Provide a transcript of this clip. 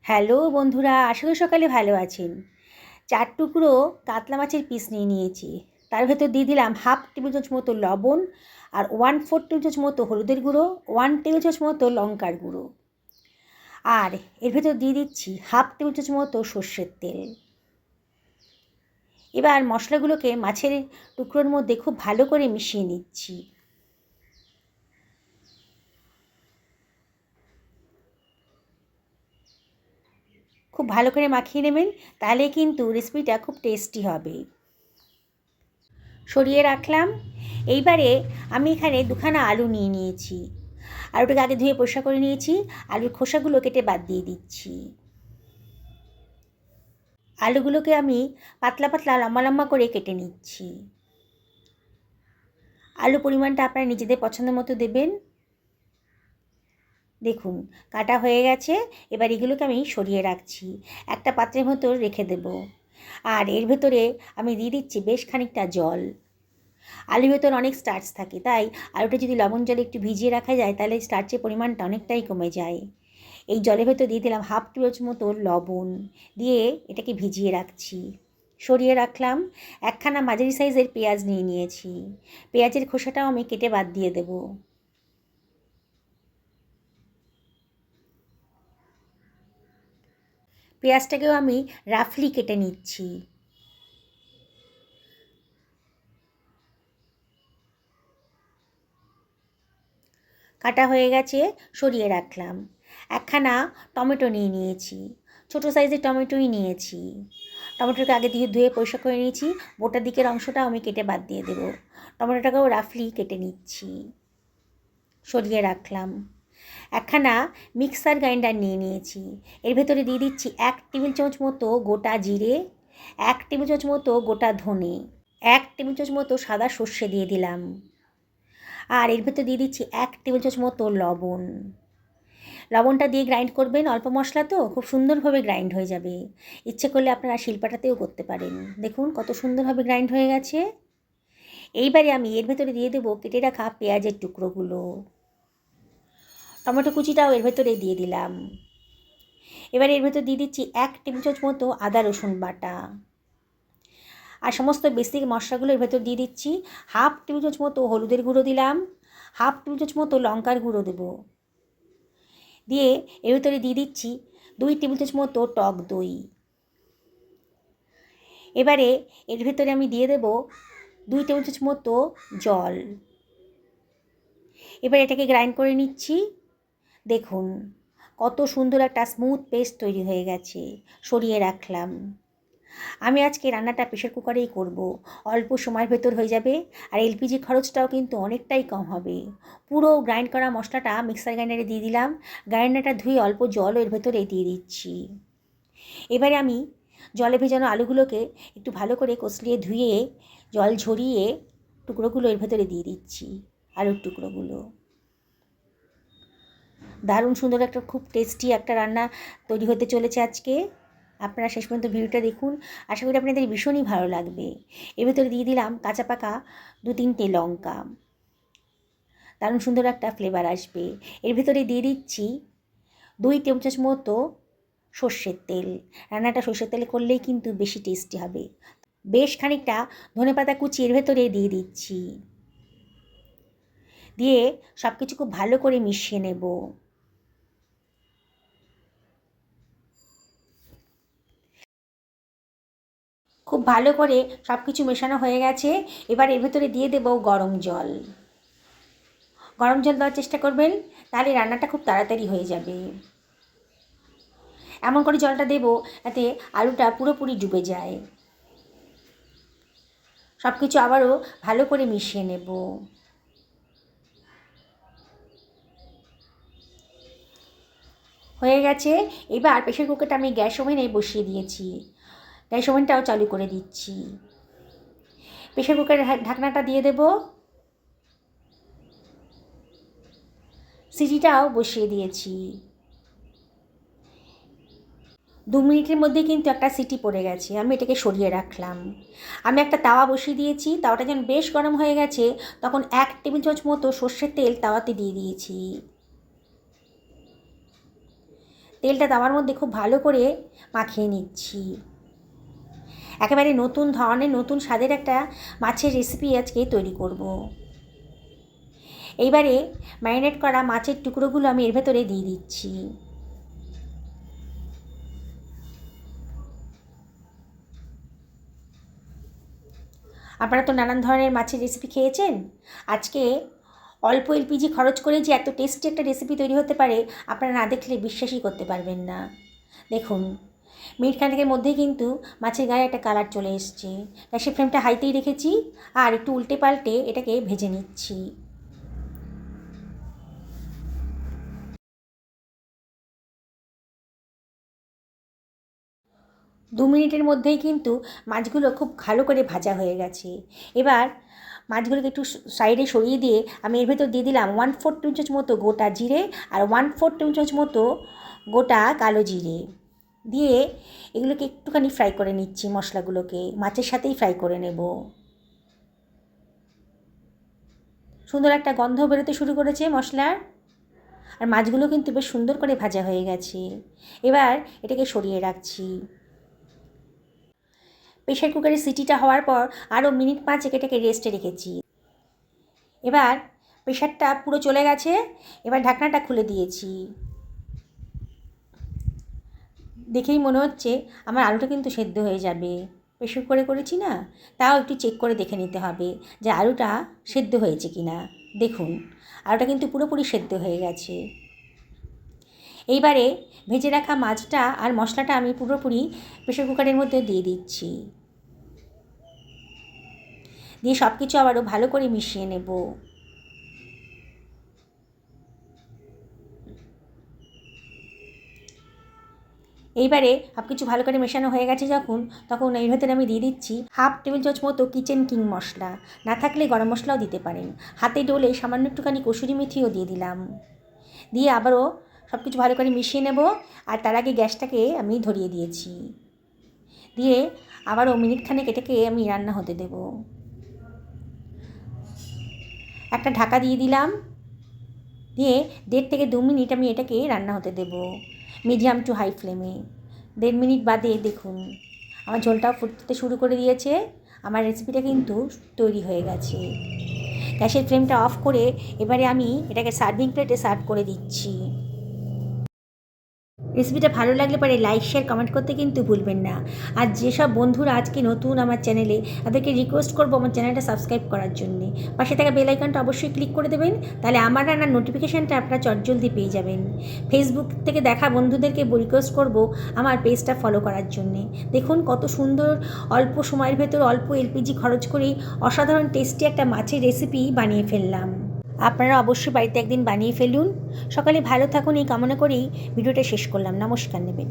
Hello বন্ধুরা, আশা করি সকালে ভালো আছেন। 4 টুকরো কাতলা মাছের পিস নিয়ে নিয়েছি। তার ভেতর দিয়ে দিলাম হাফ টেবিল চামচ মতো লবণ আর 1/4 টেবিল চামচ মতো হলুদের গুঁড়ো, 1 টেবিল চামচ মতো লঙ্কার গুঁড়ো। আর এর ভেতর দিয়ে দিচ্ছি হাফ টেবিল চামচ মতো সর্ষের তেল। এবার মশলাগুলোকে মাছের টুকরোর মধ্যে খুব ভালো করে মিশিয়ে নিচ্ছি। খুব ভালো করে মাখিয়ে নেবেন, তাহলে কিন্তু রেসিপিটা খুব টেস্টি হবে। সরিয়ে রাখলাম। এইবারে আমি এখানে দুখানা আলু নিয়ে নিয়েছি। আলুটাকে আগে ধুয়ে পরিষ্কার করে নিয়েছি। আলুর খোসাগুলো কেটে বাদ দিয়ে দিচ্ছি। আলুগুলোকে আমি পাতলা পাতলা লম্বা লম্বা করে কেটে নিচ্ছি। আলু পরিমাণটা আপনারা নিজেদের পছন্দ মতো দেবেন। দেখুন কাটা হয়ে গেছে। এবার এগুলোকে আমি সরিয়ে রাখছি, একটা পাত্রের ভেতর রেখে দেব। আর এর ভেতরে আমি দিয়ে দিচ্ছি বেশ খানিকটা জল। আলুর ভেতর অনেক স্টার্চ থাকে, তাই আলুটা যদি লবণ জলে একটু ভিজিয়ে রাখা যায় তাহলে স্টার্চের পরিমাণটা অনেকটাই কমে যায়। এই জলের ভেতর দিয়ে দিলাম হাফ টেবিল চামচ মতো লবণ, দিয়ে এটাকে ভিজিয়ে রাখছি। সরিয়ে রাখলাম। একখানা মাঝারি সাইজের পেঁয়াজ নিয়ে নিয়েছি। পেঁয়াজের খোসাটাও আমি কেটে বাদ দিয়ে দেব। পেঁয়াজটাকেও আমি রাফলি কেটে নিচ্ছি। কাটা হয়ে গেছে, সরিয়ে রাখলাম। একখানা টমেটো নিয়ে নিয়েছি। ছোটো সাইজের টমেটোই নিয়েছি। টমেটোকে আগে দিয়ে ধুয়ে পরিষ্কার করে নিয়েছি। বোটার দিকের অংশটা আমি কেটে বাদ দিয়ে দেবো। টমেটোটাকেও রাফলি কেটে নিচ্ছি। সরিয়ে রাখলাম। একখানা মিক্সার গ্রাইন্ডার নিয়ে নিয়েছি। এর ভেতরে দিয়ে দিচ্ছি 1 টেবিল চামচ মতো গোটা জিরে, 1 টেবিল চামচ মতো গোটা ধনে, 1 টেবিল চামচ মতো সাদা সর্ষে দিয়ে দিলাম। আর এর ভেতর দিয়ে দিচ্ছি 1 টেবিল চামচ মতো লবণ। লবণটা দিয়ে গ্রাইন্ড করবেন, অল্প মশলা তো খুব সুন্দরভাবে গ্রাইন্ড হয়ে যাবে। ইচ্ছে করলে আপনারা শিলপাটাতেও করতে পারেন। দেখুন কত সুন্দরভাবে গ্রাইন্ড হয়ে গেছে। এইবারে আমি এর ভেতরে দিয়ে দেবো কেটে রাখা পেঁয়াজের টুকরোগুলো। টমেটো কুচিটাও এর ভেতরে দিয়ে দিলাম। এবার এর ভেতর দিয়ে দিচ্ছি 1 টেবিল চামচ মতো আদা রসুন বাটা। আর সমস্ত বেসিক মশলাগুলো এর ভেতর দিয়ে দিচ্ছি। হাফ টেবিল চামচ মতো হলুদের গুঁড়ো দিলাম, হাফ টেবিল চামচ মতো লঙ্কার গুঁড়ো দেবো। দিয়ে এর ভেতরে দিয়ে দিচ্ছি 2 টেবিল চামচ মতো টক দই। এবারে এর ভেতরে আমি দিয়ে দেব 2 টেবিল চামচ মতো জল। এবার এটাকে গ্রাইন্ড করে নিচ্ছি। দেখুন কত সুন্দর একটা স্মুথ পেস্ট তৈরি হয়ে গেছে। সরিয়ে রাখলাম। আমি আজকে রান্নাটা প্রেশার কুকারেই করব। অল্প সময়ের ভেতর হয়ে যাবে, আর এলপিজি খরচটাও কিন্তু অনেকটাই কম হবে। পুরো গ্রাইন্ড করা মশলাটা মিক্সার গ্রাইন্ডারে দিয়ে দিলাম। গ্রাইন্ডারটা ধুয়ে অল্প জলও এর ভেতরে দিয়ে দিচ্ছি। এবারে আমি জলে ভেজানো আলুগুলোকে একটু ভালো করে কষলিয়ে ধুয়ে জল ঝরিয়ে টুকরোগুলো এর ভেতরে দিয়ে দিচ্ছি। আলুর টুকরোগুলো দারুণ সুন্দর একটা খুব টেস্টি একটা রান্না তৈরি হতে চলেছে আজকে। আপনারা শেষ পর্যন্ত ভিডিওটা দেখুন, আশা করি আপনাদের ভীষণই ভালো লাগবে। এর ভেতরে দিয়ে দিলাম কাঁচা পাকা 2-3টে লঙ্কা, দারুণ সুন্দর একটা ফ্লেভার আসবে। এর ভেতরে দিয়ে দিচ্ছি 2 টেবিল চামচ মতো সর্ষের তেল। রান্নাটা সর্ষের তেলে করলেই কিন্তু বেশি টেস্টি হবে। বেশ খানিকটা ধনেপাতা কুচি এর ভেতরে দিয়ে দিচ্ছি। দিয়ে সব কিছু খুব ভালো করে মিশিয়ে নেব। খুব ভালো করে সব কিছু মেশানো হয়ে গেছে। এবার এর ভেতরে দিয়ে দেব গরম জল। গরম জল দেওয়ার চেষ্টা করবেন, তাহলে রান্নাটা খুব তাড়াতাড়ি হয়ে যাবে। এমন করে জলটা দেব যাতে আলুটা পুরোপুরি ডুবে যায়। সব কিছু আবারও ভালো করে মিশিয়ে নেব। হয়ে গেছে। এবার প্রেশার কুকারটা আমি গ্যাস ওভেনে বসিয়ে দিয়েছি। গ্যাস ওভেনটাও চালু করে দিচ্ছি। প্রেশার কুকারের ঢাকনাটা দিয়ে দেব। সিটিটাও বসিয়ে দিয়েছি। 2 মিনিটের মধ্যে কিন্তু একটা সিটি পড়ে গেছে। আমি এটাকে সরিয়ে রাখলাম। আমি একটা তাওয়া বসিয়ে দিয়েছি। তাওয়াটা যখন বেশ গরম হয়ে গেছে তখন 1 টেবিল চামচ মতো সর্ষের তেল তাওয়াতে দিয়ে দিয়েছি। তেলটা তাওয়ার মধ্যে খুব ভালো করে মাখিয়ে নিচ্ছি। একেবারে নতুন ধরনের নতুন স্বাদের একটা মাছের রেসিপি আজকে তৈরি করব। এইবারে ম্যারিনেট করা মাছের টুকরোগুলো আমি এর ভেতরে দিয়ে দিচ্ছি। আপনারা তো নানান ধরনের মাছের রেসিপি খেয়েছেন। আজকে অল্প এলপিজি খরচ করে যে এত টেস্টি একটা রেসিপি তৈরি হতে পারে আপনারা না দেখলে বিশ্বাসই করতে পারবেন না। দেখুন, মিনিট খানেকের মধ্যেই কিন্তু মাছের গায়ে একটা কালার চলে এসছে। গ্যাসের ফ্লেমটা হাইতেই রেখেছি আর একটু উল্টে পাল্টে এটাকে ভেজে নিচ্ছি। দু মিনিটের মধ্যেই কিন্তু মাছগুলো খুব ভালো করে ভাজা হয়ে গেছে। এবার মাছগুলোকে একটু সাইডে সরিয়ে দিয়ে আমি এর ভেতর দিয়ে দিলাম 1/4 টেবিল চামচ মতো গোটা জিরে আর 1/4 টেবিল চামচ মতো গোটা কালো জিরে দিয়ে এগুলোকে একটুখানি ফ্রাই করে নিচ্ছি। মশলাগুলোকে মাছের সাথেই ফ্রাই করে নেব। সুন্দর একটা গন্ধ বেরোতে শুরু করেছে মশলার, আর মাছগুলো কিন্তু বেশ সুন্দর করে ভাজা হয়ে গেছে। এবার এটাকে সরিয়ে রাখছি। প্রেশার কুকারের সিটিটা হওয়ার পর আরও মিনিট 5 এটাকে রেস্টে রেখেছি। এবার প্রেশারটা পুরো চলে গেছে। এবার ঢাকনাটা খুলে দিয়েছি। দেখেই মনে হচ্ছে আমার আলুটা কিন্তু সেদ্ধ হয়ে যাবে। প্রেশার কুকারে করেছি না, তাও একটু চেক করে দেখে নিতে হবে যে আলুটা সেদ্ধ হয়েছে কি না। দেখুন, আলুটা কিন্তু পুরোপুরি সেদ্ধ হয়ে গেছে। এইবারে ভেজে রাখা মাছটা আর মশলাটা আমি পুরোপুরি প্রেশার কুকারের মধ্যে দিয়ে দিচ্ছি। দিয়ে সব কিছু আবারও ভালো করে মিশিয়ে নেব। এইবারে সব কিছু ভালো করে মেশানো হয়ে গেছে তখন এর ভেতরে আমি দিয়ে দিচ্ছি 1/2 টেবিল চামচ মতো কিচেন কিং মশলা। না থাকলে গরম মশলাও দিতে পারেন। হাতে ডলে সামান্য একটুখানি কসুরি মেথিও দিয়ে দিলাম। দিয়ে আবারও সব কিছু ভালো করে মিশিয়ে নেব। আর তার আগে গ্যাসটাকে আমি ধরিয়ে দিয়েছি। দিয়ে আবারও মিনিট খানেক এটাকে আমি রান্না হতে দেব। একটা ঢাকা দিয়ে দিলাম। দিয়ে 1.5 থেকে 2 মিনিট আমি এটাকে রান্না হতে দেব মিডিয়াম টু হাই ফ্লেমে। 1.5 মিনিট বাদে দেখুন আমার ঝোলটাও ফুটতে শুরু করে দিয়েছে। আমার রেসিপিটা কিন্তু তৈরি হয়ে গেছে। গ্যাসের ফ্লেমটা অফ করে এবারে আমি এটাকে সার্ভিং প্লেটে সার্ভ করে দিচ্ছি। রেসিপিটা ভালো লাগলে পরে লাইক শেয়ার কমেন্ট করতে কিন্তু ভুলবেন না। আর যেসব বন্ধুরা আজকে নতুন আমার চ্যানেলে, তাদেরকে রিকোয়েস্ট করবো আমার চ্যানেলটা সাবস্ক্রাইব করার জন্যে। পাশে থাকা বেল আইকনটা অবশ্যই ক্লিক করে দেবেন, তাহলে আমার রান্নার নোটিফিকেশানটা আপনারা চটজলদি পেয়ে যাবেন। ফেসবুক থেকে দেখা বন্ধুদেরকে রিকোয়েস্ট করবো আমার পেজটা ফলো করার জন্যে। দেখুন কত সুন্দর অল্প সময়ের ভেতর অল্প এলপিজি খরচ করেই অসাধারণ টেস্টি একটা মাছের রেসিপি বানিয়ে ফেললাম। আপনারা অবশ্যই বাড়িতে একদিন বানিয়ে ফেলুন। সকালে ভালো থাকুন এই কামনা করেই ভিডিওটা শেষ করলাম। নমস্কার নেবেন।